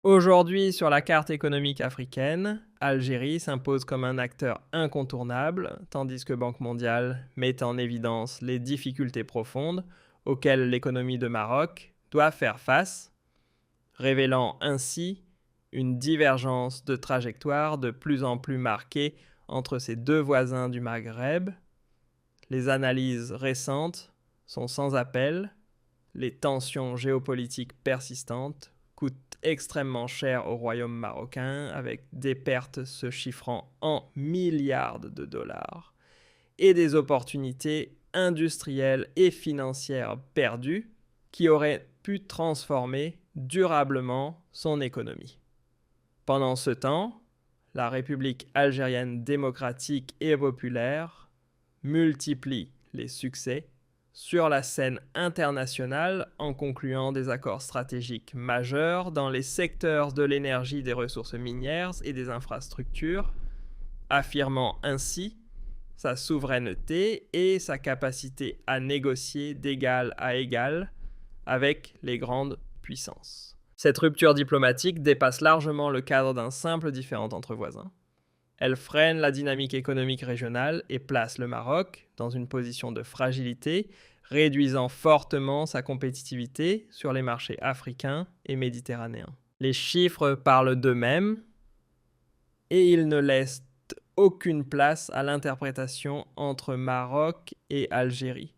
Aujourd'hui, sur la carte économique africaine, Algérie s'impose comme un acteur incontournable, tandis que Banque mondiale met en évidence les difficultés profondes auxquelles l'économie de Maroc doit faire face, révélant ainsi une divergence de trajectoire de plus en plus marquée entre ses deux voisins du Maghreb. Les analyses récentes sont sans appel, les tensions géopolitiques persistantes coûtent extrêmement cher au royaume marocain, avec des pertes se chiffrant en milliards de dollars et des opportunités industrielles et financières perdues qui auraient pu transformer durablement son économie. Pendant ce temps, la République algérienne démocratique et populaire multiplie les succès sur la scène internationale en concluant des accords stratégiques majeurs dans les secteurs de l'énergie, des ressources minières et des infrastructures, affirmant ainsi sa souveraineté et sa capacité à négocier d'égal à égal avec les grandes puissances. Cette rupture diplomatique dépasse largement le cadre d'un simple différend entre voisins. Elle freine la dynamique économique régionale et place le Maroc dans une position de fragilité, réduisant fortement sa compétitivité sur les marchés africains et méditerranéens. Les chiffres parlent d'eux-mêmes et ils ne laissent aucune place à l'interprétation entre Maroc et Algérie.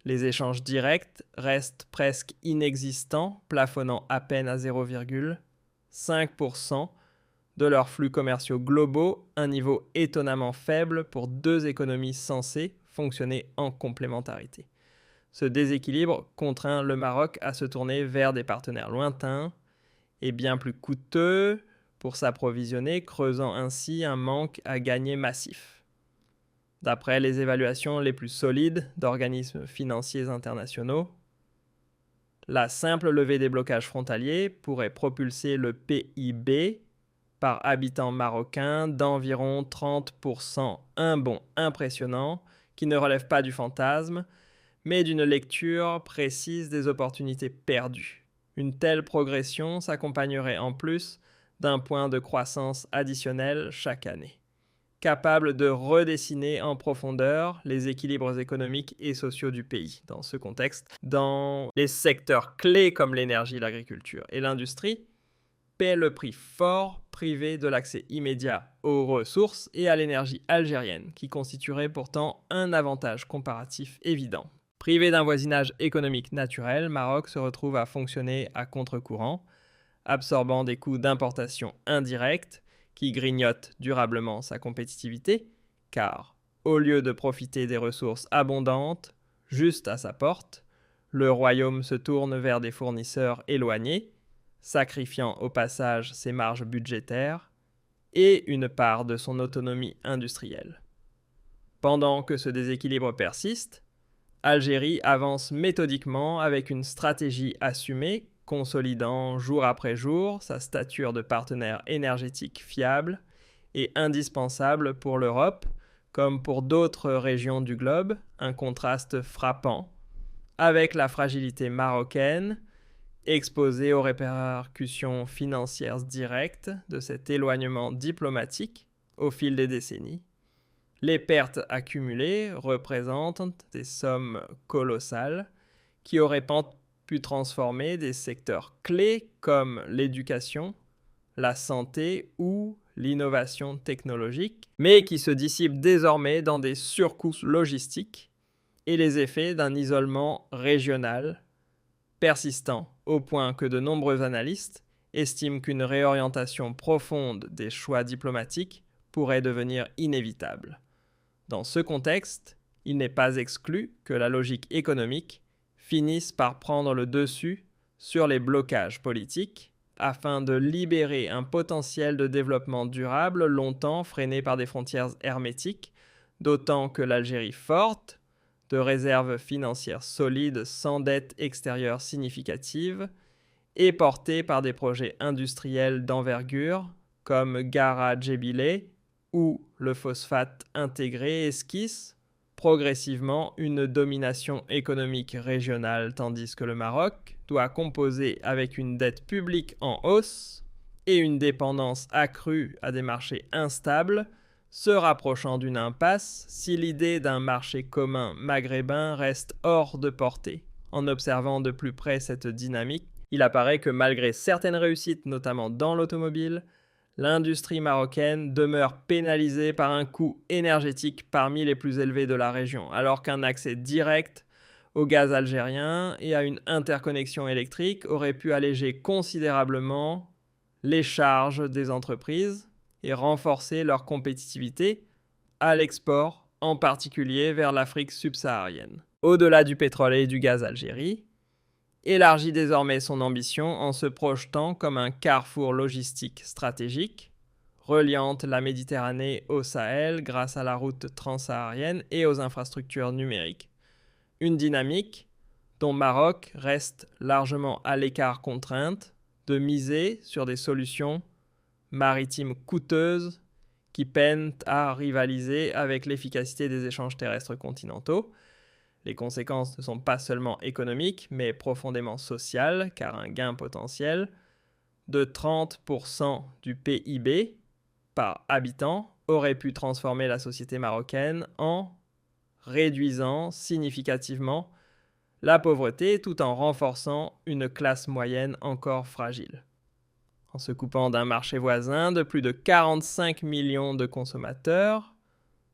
Les échanges directs restent presque inexistants, plafonnant à peine à 0,5% de leurs flux commerciaux globaux, un niveau étonnamment faible pour deux économies censées fonctionner en complémentarité. Ce déséquilibre contraint le Maroc à se tourner vers des partenaires lointains et bien plus coûteux pour s'approvisionner, creusant ainsi un manque à gagner massif. D'après les évaluations les plus solides d'organismes financiers internationaux, la simple levée des blocages frontaliers pourrait propulser le PIB par habitant marocain d'environ 30%, un bond impressionnant qui ne relève pas du fantasme, mais d'une lecture précise des opportunités perdues. Une telle progression s'accompagnerait en plus d'un point de croissance additionnel chaque année, capable de redessiner en profondeur les équilibres économiques et sociaux du pays. Dans ce contexte, dans les secteurs clés comme l'énergie, l'agriculture et l'industrie, paie le prix fort privé de l'accès immédiat aux ressources et à l'énergie algérienne, qui constituerait pourtant un avantage comparatif évident. Privé d'un voisinage économique naturel, Maroc se retrouve à fonctionner à contre-courant, absorbant des coûts d'importation indirects qui grignotent durablement sa compétitivité, car au lieu de profiter des ressources abondantes juste à sa porte, le royaume se tourne vers des fournisseurs éloignés, sacrifiant au passage ses marges budgétaires et une part de son autonomie industrielle. Pendant que ce déséquilibre persiste, Algérie avance méthodiquement avec une stratégie assumée, consolidant jour après jour sa stature de partenaire énergétique fiable et indispensable pour l'Europe, comme pour d'autres régions du globe, un contraste frappant avec la fragilité marocaine, exposée aux répercussions financières directes de cet éloignement diplomatique au fil des décennies. Les pertes accumulées représentent des sommes colossales qui auraient pu transformer des secteurs clés comme l'éducation, la santé ou l'innovation technologique, mais qui se dissipent désormais dans des surcoûts logistiques et les effets d'un isolement régional persistant, au point que de nombreux analystes estiment qu'une réorientation profonde des choix diplomatiques pourrait devenir inévitable. Dans ce contexte, il n'est pas exclu que la logique économique finisse par prendre le dessus sur les blocages politiques afin de libérer un potentiel de développement durable longtemps freiné par des frontières hermétiques, d'autant que l'Algérie forte, de réserves financières solides sans dette extérieure significative, est portée par des projets industriels d'envergure comme Gara Djebile ou le phosphate intégré esquisse, progressivement une domination économique régionale, tandis que le Maroc doit composer avec une dette publique en hausse et une dépendance accrue à des marchés instables, se rapprochant d'une impasse si l'idée d'un marché commun maghrébin reste hors de portée. En observant de plus près cette dynamique, il apparaît que malgré certaines réussites, notamment dans l'automobile, l'industrie marocaine demeure pénalisée par un coût énergétique parmi les plus élevés de la région, alors qu'un accès direct au gaz algérien et à une interconnexion électrique aurait pu alléger considérablement les charges des entreprises et renforcer leur compétitivité à l'export, en particulier vers l'Afrique subsaharienne. Au-delà du pétrole et du gaz, Algérie élargit désormais son ambition en se projetant comme un carrefour logistique stratégique, reliant la Méditerranée au Sahel grâce à la route transsaharienne et aux infrastructures numériques. Une dynamique dont Maroc reste largement à l'écart, contrainte de miser sur des solutions maritimes coûteuses qui peinent à rivaliser avec l'efficacité des échanges terrestres continentaux. Les conséquences ne sont pas seulement économiques, mais profondément sociales, car un gain potentiel de 30% du PIB par habitant aurait pu transformer la société marocaine en réduisant significativement la pauvreté tout en renforçant une classe moyenne encore fragile. En se coupant d'un marché voisin de plus de 45 millions de consommateurs,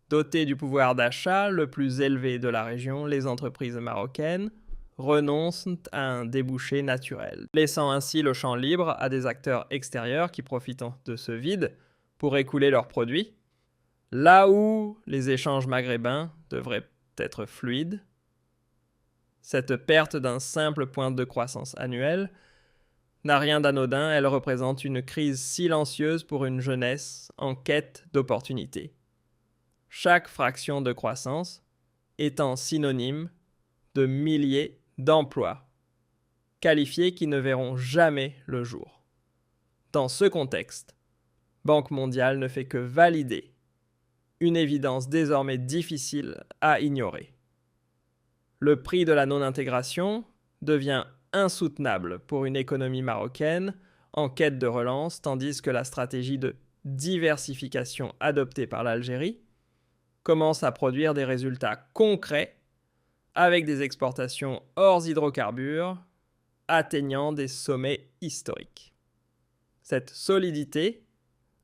dotés du pouvoir d'achat le plus élevé de la région, les entreprises marocaines renoncent à un débouché naturel, laissant ainsi le champ libre à des acteurs extérieurs qui profitent de ce vide pour écouler leurs produits, là où les échanges maghrébins devraient être fluides. Cette perte d'un simple point de croissance annuel n'a rien d'anodin, elle représente une crise silencieuse pour une jeunesse en quête d'opportunités. Chaque fraction de croissance étant synonyme de milliers d'emplois qualifiés qui ne verront jamais le jour. Dans ce contexte, Banque mondiale ne fait que valider une évidence désormais difficile à ignorer. Le prix de la non-intégration devient insoutenable pour une économie marocaine en quête de relance, tandis que la stratégie de diversification adoptée par l'Algérie commence à produire des résultats concrets avec des exportations hors hydrocarbures atteignant des sommets historiques. Cette solidité,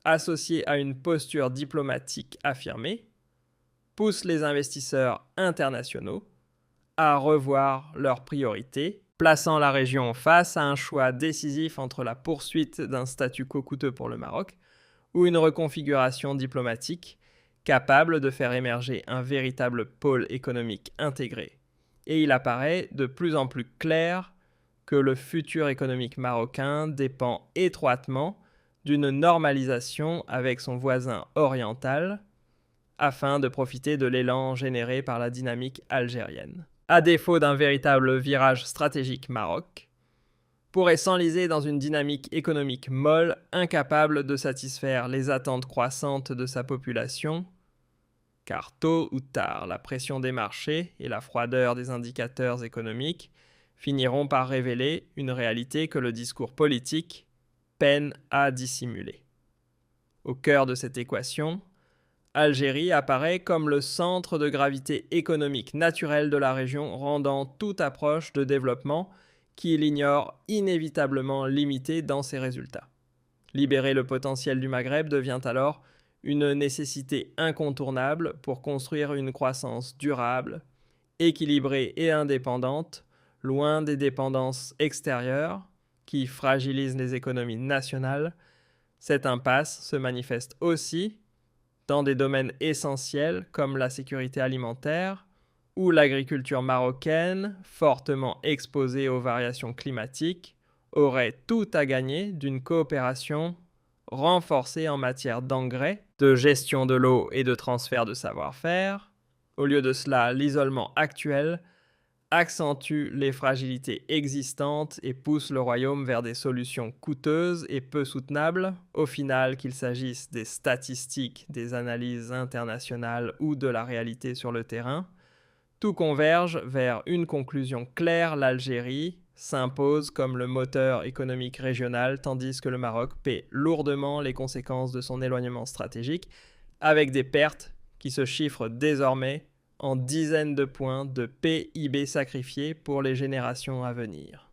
associée à une posture diplomatique affirmée, pousse les investisseurs internationaux à revoir leurs priorités, plaçant la région face à un choix décisif entre la poursuite d'un statu quo coûteux pour le Maroc ou une reconfiguration diplomatique capable de faire émerger un véritable pôle économique intégré. Et il apparaît de plus en plus clair que le futur économique marocain dépend étroitement d'une normalisation avec son voisin oriental afin de profiter de l'élan généré par la dynamique algérienne. À défaut d'un véritable virage stratégique, Maroc pourrait s'enliser dans une dynamique économique molle, incapable de satisfaire les attentes croissantes de sa population, car tôt ou tard, la pression des marchés et la froideur des indicateurs économiques finiront par révéler une réalité que le discours politique peine à dissimuler. Au cœur de cette équation, Algérie apparaît comme le centre de gravité économique naturel de la région, rendant toute approche de développement qui l'ignore inévitablement limitée dans ses résultats. Libérer le potentiel du Maghreb devient alors une nécessité incontournable pour construire une croissance durable, équilibrée et indépendante, loin des dépendances extérieures qui fragilisent les économies nationales. Cette impasse se manifeste aussi dans des domaines essentiels comme la sécurité alimentaire ou l'agriculture marocaine, fortement exposée aux variations climatiques, aurait tout à gagner d'une coopération renforcée en matière d'engrais, de gestion de l'eau et de transfert de savoir-faire. Au lieu de cela, l'isolement actuel accentue les fragilités existantes et pousse le royaume vers des solutions coûteuses et peu soutenables, au final qu'il s'agisse des statistiques, des analyses internationales ou de la réalité sur le terrain. Tout converge vers une conclusion claire: l'Algérie s'impose comme le moteur économique régional, tandis que le Maroc paie lourdement les conséquences de son éloignement stratégique, avec des pertes qui se chiffrent désormais en dizaines de points de PIB sacrifiés pour les générations à venir.